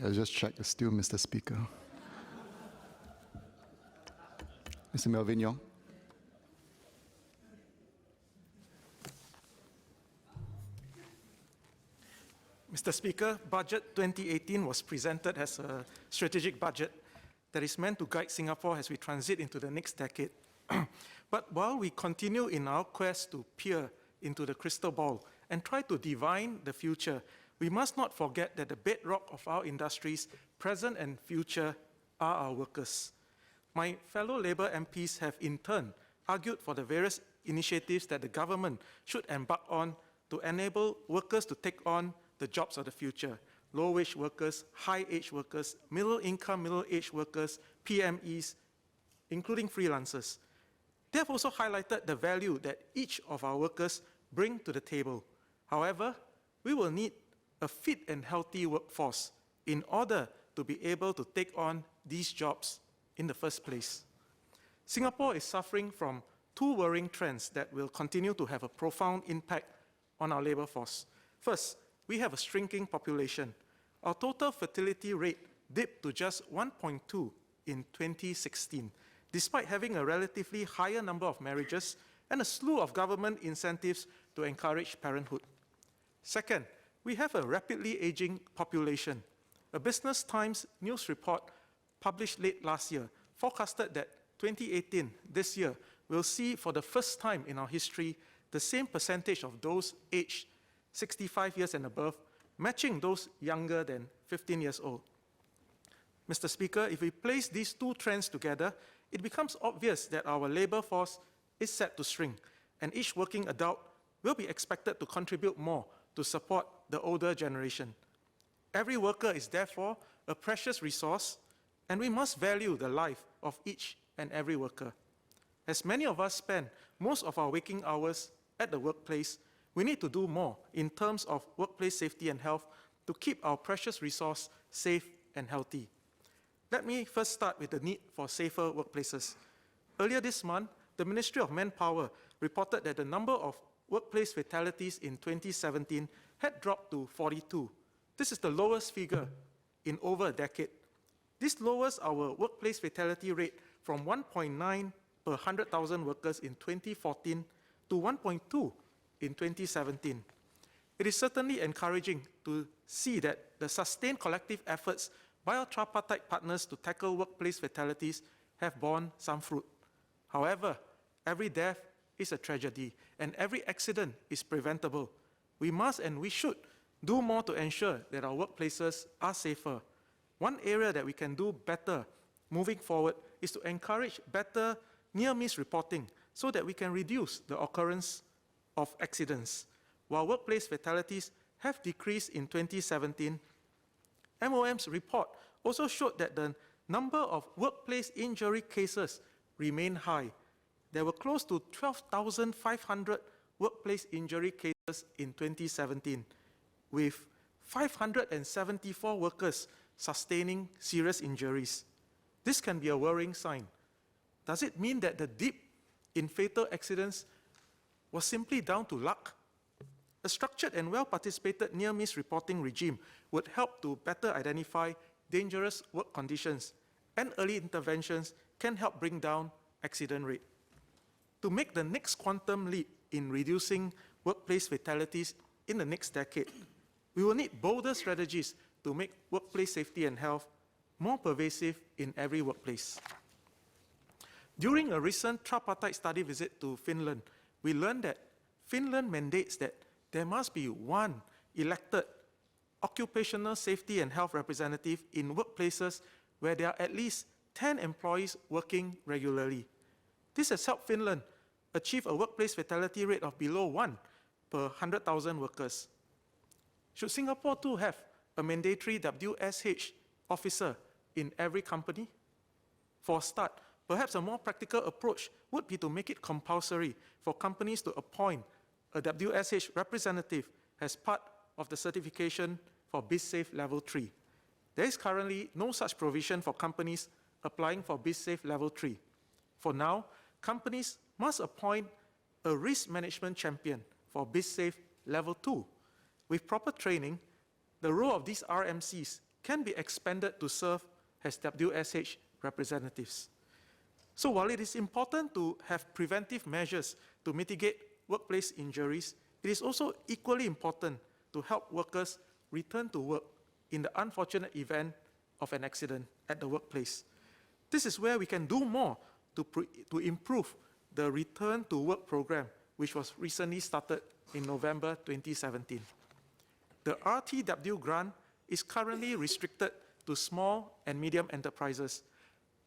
I'll just check. It's still Mr. Speaker. Mr. Melvin Yong. Mr. Speaker, Budget 2018 was presented as a strategic budget that is meant to guide Singapore as we transit into the next decade. But while we continue in our quest to peer into the crystal ball and try to divine the future, we must not forget that the bedrock of our industries, present and future, are our workers. My fellow Labour MPs have in turn argued for the various initiatives that the government should embark on to enable workers to take on the jobs of the future: low-wage workers, high-age workers, middle-income, middle-aged workers, PMEs, including freelancers. They have also highlighted the value that each of our workers bring to the table. However, we will need a fit and healthy workforce in order to be able to take on these jobs in the first place. Singapore is suffering from two worrying trends that will continue to have a profound impact on our labour force. First, we have a shrinking population. Our total fertility rate dipped to just 1.2 in 2016, despite having a relatively higher number of marriages and a slew of government incentives to encourage parenthood. Second, we have a rapidly aging population. A Business Times news report published late last year forecasted that 2018, this year, will see for the first time in our history the same percentage of those aged 65 years and above, matching those younger than 15 years old. Mr. Speaker, if we place these two trends together, it becomes obvious that our labour force is set to shrink, and each working adult will be expected to contribute more to support the older generation. Every worker is therefore a precious resource, and we must value the life of each and every worker. As many of us spend most of our waking hours at the workplace, we need to do more in terms of workplace safety and health to keep our precious resource safe and healthy. Let me first start with the need for safer workplaces. Earlier this month, the Ministry of Manpower reported that the number of workplace fatalities in 2017 had dropped to 42. This is the lowest figure in over a decade. This lowers our workplace fatality rate from 1.9 per 100,000 workers in 2014 to 1.2 in 2017. It is certainly encouraging to see that the sustained collective efforts by our tripartite partners to tackle workplace fatalities have borne some fruit. However, every death is a tragedy, and every accident is preventable. We must and we should do more to ensure that our workplaces are safer. One area that we can do better moving forward is to encourage better near-miss reporting so that we can reduce the occurrence of accidents. While workplace fatalities have decreased in 2017, MOM's report also showed that the number of workplace injury cases remain high. There were close to 12,500 workplace injury cases in 2017, with 574 workers sustaining serious injuries. This can be a worrying sign. Does it mean that the dip in fatal accidents was simply down to luck? A structured and well-participated near-miss reporting regime would help to better identify dangerous work conditions, and early interventions can help bring down accident rate. To make the next quantum leap in reducing workplace fatalities in the next decade, we will need bolder strategies to make workplace safety and health more pervasive in every workplace. During a recent tripartite study visit to Finland, we learned that Finland mandates that there must be one elected occupational safety and health representative in workplaces where there are at least 10 employees working regularly. This has helped Finland achieve a workplace fatality rate of below 1 per 100,000 workers. Should Singapore too have a mandatory WSH officer in every company? For a start, perhaps a more practical approach would be to make it compulsory for companies to appoint a WSH representative as part of the certification for BizSafe Level 3. There is currently no such provision for companies applying for BizSafe Level 3. For now, companies must appoint a risk management champion for BizSafe Level 2. With proper training, the role of these RMCs can be expanded to serve as WSH representatives. So while it is important to have preventive measures to mitigate workplace injuries, it is also equally important to help workers return to work in the unfortunate event of an accident at the workplace. This is where we can do more to improve the Return to Work program, which was recently started in November 2017. The RTW grant is currently restricted to small and medium enterprises.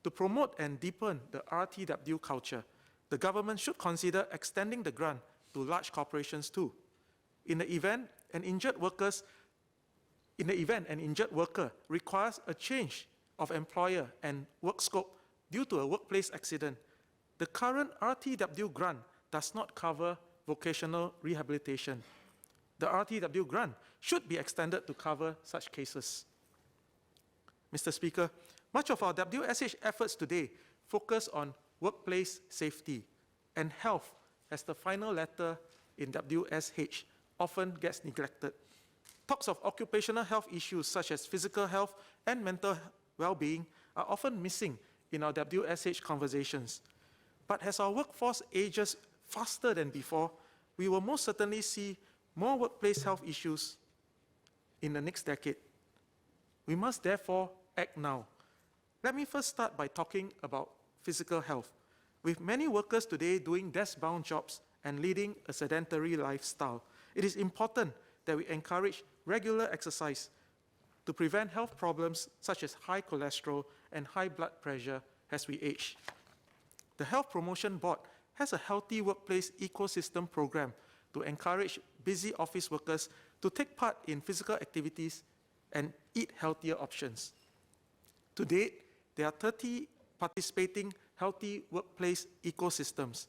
To promote and deepen the RTW culture, the government should consider extending the grant to large corporations too. In the event an injured worker requires a change of employer and work scope due to a workplace accident, the current RTW grant does not cover vocational rehabilitation. The RTW grant should be extended to cover such cases. Mr. Speaker, much of our WSH efforts today focus on workplace safety, and health as the final letter in WSH often gets neglected. Talks of occupational health issues such as physical health and mental well-being are often missing in our WSH conversations. But as our workforce ages faster than before, we will most certainly see more workplace health issues in the next decade. We must therefore act now. Let me first start by talking about physical health. With many workers today doing desk-bound jobs and leading a sedentary lifestyle, it is important that we encourage regular exercise to prevent health problems such as high cholesterol and high blood pressure as we age. The Health Promotion Board has a healthy workplace ecosystem program to encourage busy office workers to take part in physical activities and eat healthier options. To date, there are 30 participating healthy workplace ecosystems,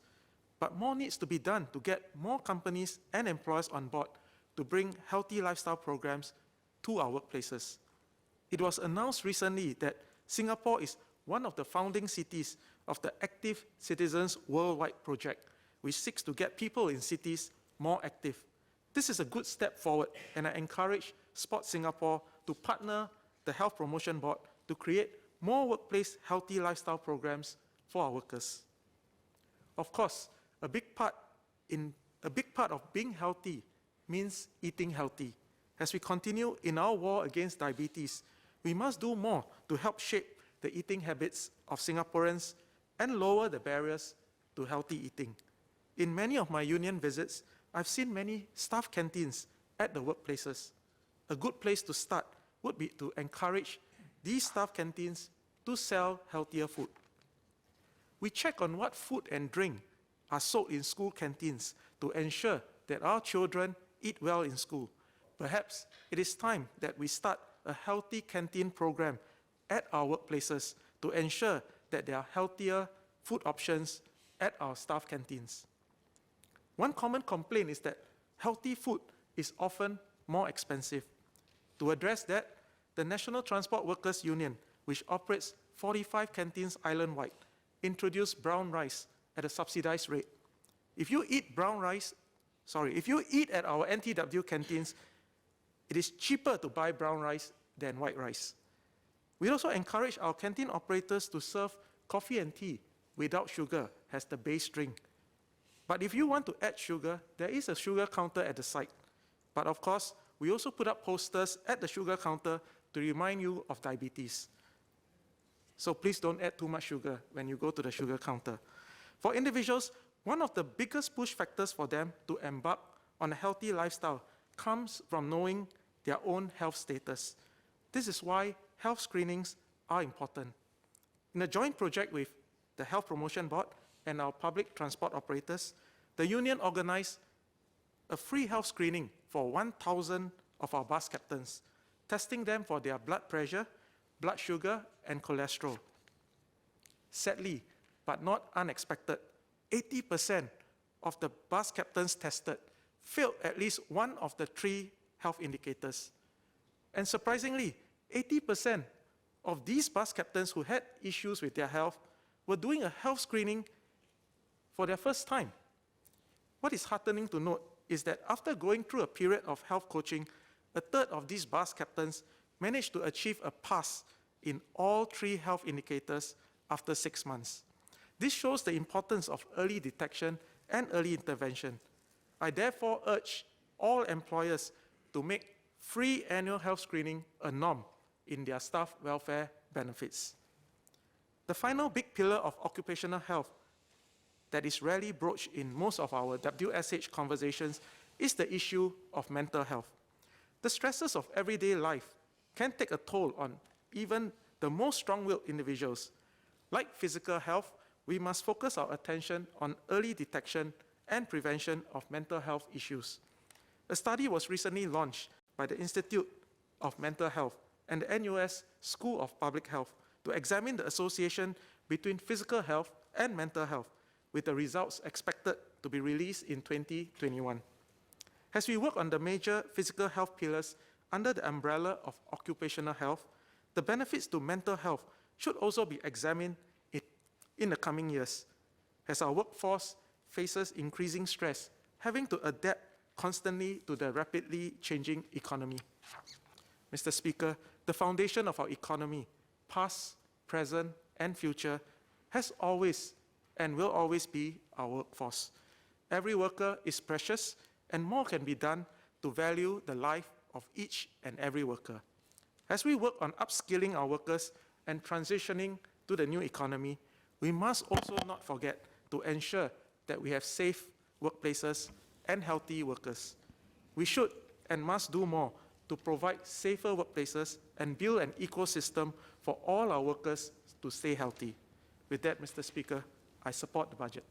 but more needs to be done to get more companies and employers on board to bring healthy lifestyle programs to our workplaces. It was announced recently that Singapore is one of the founding cities of the Active Citizens Worldwide project, which seeks to get people in cities more active. This is a good step forward, and I encourage Sport Singapore to partner the Health Promotion Board to create more workplace healthy lifestyle programs for our workers. Of course, a big part of being healthy means eating healthy. As we continue in our war against diabetes, we must do more to help shape the eating habits of Singaporeans and lower the barriers to healthy eating. In many of my union visits, I've seen many staff canteens at the workplaces. A good place to start would be to encourage these staff canteens to sell healthier food. We check on what food and drink are sold in school canteens to ensure that our children eat well in school. Perhaps it is time that we start a healthy canteen program at our workplaces to ensure that there are healthier food options at our staff canteens. One common complaint is that healthy food is often more expensive. To address that, the National Transport Workers Union, which operates 45 canteens island-wide, introduced brown rice at a subsidized rate. If you eat at our NTW canteens, it is cheaper to buy brown rice than white rice. We also encourage our canteen operators to serve coffee and tea without sugar as the base drink. But if you want to add sugar, there is a sugar counter at the site. But of course, we also put up posters at the sugar counter to remind you of diabetes. So please don't add too much sugar when you go to the sugar counter. For individuals, one of the biggest push factors for them to embark on a healthy lifestyle comes from knowing their own health status. This is why health screenings are important. In a joint project with the Health Promotion Board and our public transport operators, the union organized a free health screening for 1,000 of our bus captains, testing them for their blood pressure, blood sugar, and cholesterol. Sadly, but not unexpected, 80% of the bus captains tested failed at least one of the 3 health indicators. And surprisingly, 80% of these bus captains who had issues with their health were doing a health screening for their first time. What is heartening to note is that after going through a period of health coaching, a third of these bus captains managed to achieve a pass in all 3 health indicators after 6 months. This shows the importance of early detection and early intervention. I therefore urge all employers to make free annual health screening a norm in their staff welfare benefits. The final big pillar of occupational health that is rarely broached in most of our WSH conversations is the issue of mental health. The stresses of everyday life can take a toll on even the most strong-willed individuals. Like physical health, we must focus our attention on early detection and prevention of mental health issues. A study was recently launched by the Institute of Mental Health and the NUS School of Public Health to examine the association between physical health and mental health, with the results expected to be released in 2021. As we work on the major physical health pillars under the umbrella of occupational health, the benefits to mental health should also be examined in the coming years, as our workforce faces increasing stress, having to adapt constantly to the rapidly changing economy. Mr. Speaker, the foundation of our economy, past, present, and future, has always and will always be our workforce. Every worker is precious, and more can be done to value the life of each and every worker. As we work on upskilling our workers and transitioning to the new economy, we must also not forget to ensure that we have safe workplaces and healthy workers. We should and must do more to provide safer workplaces and build an ecosystem for all our workers to stay healthy. With that, Mr. Speaker, I support the budget.